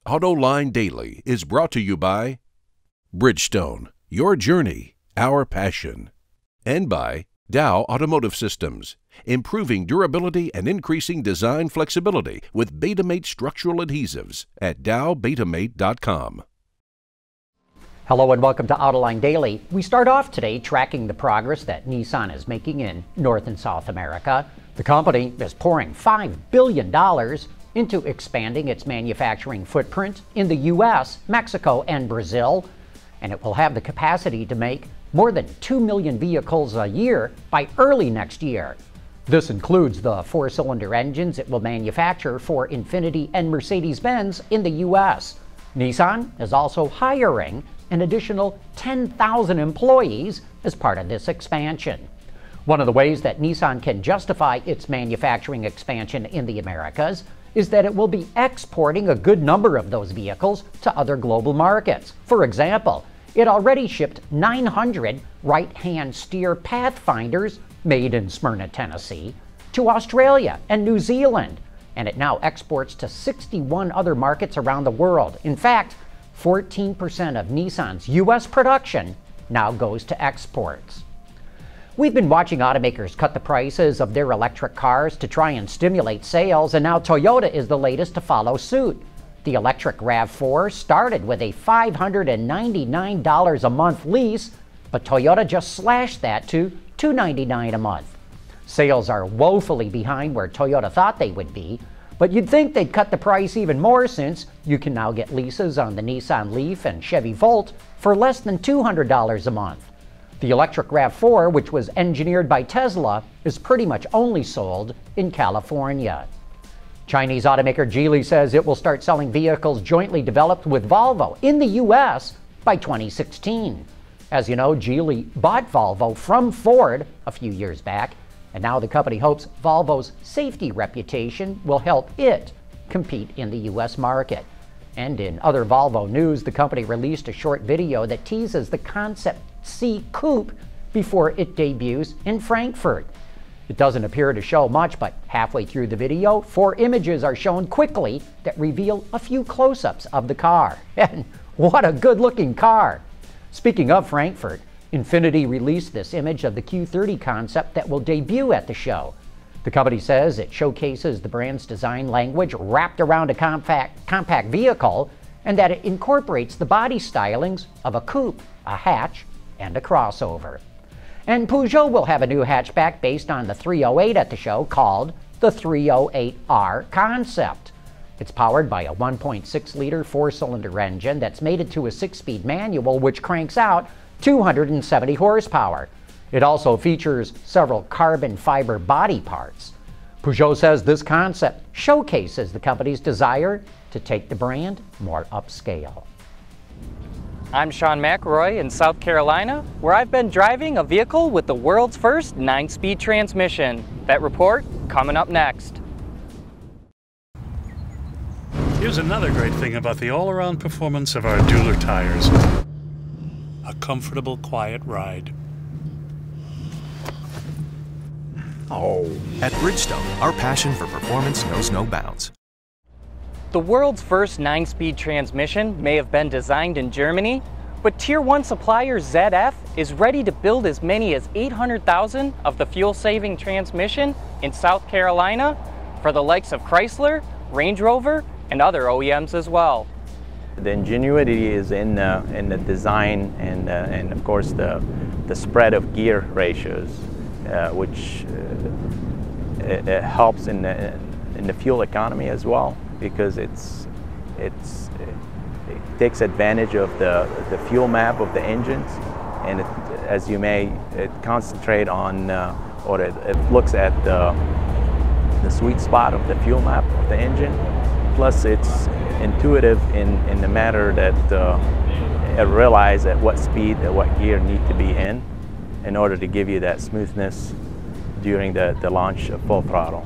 Autoline Daily is brought to you by Bridgestone, your journey, our passion, and by Dow Automotive Systems, improving durability and increasing design flexibility with Betamate structural adhesives at dowbetamate.com. Hello and welcome to Autoline Daily. We start off today tracking the progress that Nissan is making in North and South America. The company is pouring $5 billion into expanding its manufacturing footprint in the U.S., Mexico, and Brazil, and it will have the capacity to make more than 2 million vehicles a year by early next year. This includes the four-cylinder engines it will manufacture for Infiniti and Mercedes-Benz in the U.S. Nissan is also hiring an additional 10,000 employees as part of this expansion. One of the ways that Nissan can justify its manufacturing expansion in the Americas is that it will be exporting a good number of those vehicles to other global markets. For example, it already shipped 900 right-hand steer Pathfinders made in Smyrna, Tennessee, to Australia and New Zealand, and it now exports to 61 other markets around the world. In fact, 14% of Nissan's U.S. production now goes to exports. We've been watching automakers cut the prices of their electric cars to try and stimulate sales, and now Toyota is the latest to follow suit. The electric RAV4 started with a $599 a month lease, but Toyota just slashed that to $299 a month. Sales are woefully behind where Toyota thought they would be, but you'd think they'd cut the price even more since you can now get leases on the Nissan Leaf and Chevy Volt for less than $200 a month. The electric RAV4, which was engineered by Tesla, is pretty much only sold in California. Chinese automaker Geely says it will start selling vehicles jointly developed with Volvo in the U.S. by 2016. As you know, Geely bought Volvo from Ford a few years back, and now the company hopes Volvo's safety reputation will help it compete in the U.S. market. And in other Volvo news, the company released a short video that teases the Concept C Coupe before it debuts in Frankfurt. It doesn't appear to show much, but halfway through the video, 4 images are shown quickly that reveal a few close-ups of the car. And what a good-looking car! Speaking of Frankfurt, Infiniti released this image of the Q30 concept that will debut at the show. The company says it showcases the brand's design language wrapped around a compact vehicle, and that it incorporates the body stylings of a coupe, a hatch, and a crossover. And Peugeot will have a new hatchback based on the 308 at the show called the 308R Concept. It's powered by a 1.6-liter four-cylinder engine that's mated to a 6-speed manual which cranks out 270 horsepower. It also features several carbon fiber body parts. Peugeot says this concept showcases the company's desire to take the brand more upscale. I'm Sean McElroy in South Carolina, where I've been driving a vehicle with the world's first 9-speed transmission. That report coming up next. Here's another great thing about the all-around performance of our Dueler tires. A comfortable, quiet ride. At Bridgestone, our passion for performance knows no bounds. The world's first 9-speed transmission may have been designed in Germany, but Tier 1 supplier ZF is ready to build as many as 800,000 of the fuel-saving transmission in South Carolina for the likes of Chrysler, Range Rover, and other OEMs as well. The ingenuity is in the design and of course the spread of gear ratios, which it helps in the fuel economy as well, because it takes advantage of the fuel map of the engines, and it concentrate on or it looks at the sweet spot of the fuel map of the engine. Plus, it's intuitive in the matter that it realizes at what speed, at what gear need to be in order to give you that smoothness during the launch of full throttle.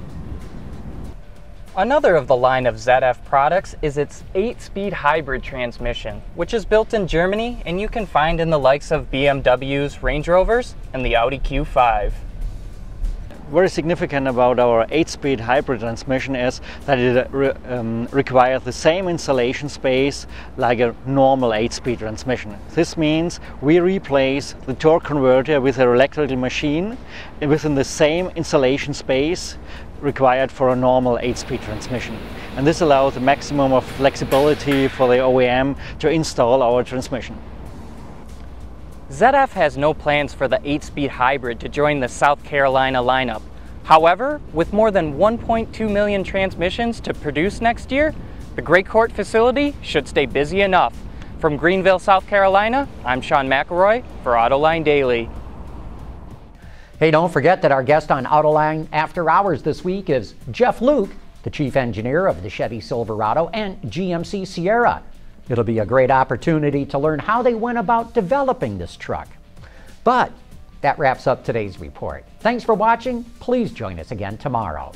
Another of the line of ZF products is its 8-speed hybrid transmission, which is built in Germany and you can find in the likes of BMW's Range Rovers and the Audi Q5. very significant about our 8-speed hybrid transmission is that it requires the same installation space like a normal 8-speed transmission. This means we replace the torque converter with an electrical machine within the same installation space required for a normal 8-speed transmission. And this allows the maximum of flexibility for the OEM to install our transmission. ZF has no plans for the 8-speed hybrid to join the South Carolina lineup. However, with more than 1.2 million transmissions to produce next year, the Gray Court facility should stay busy enough. From Greenville, South Carolina, I'm Sean McElroy for Autoline Daily. Hey, don't forget that our guest on Autoline After Hours this week is Jeff Luke, the chief engineer of the Chevy Silverado and GMC Sierra. It'll be a great opportunity to learn how they went about developing this truck. But that wraps up today's report. Thanks for watching. Please join us again tomorrow.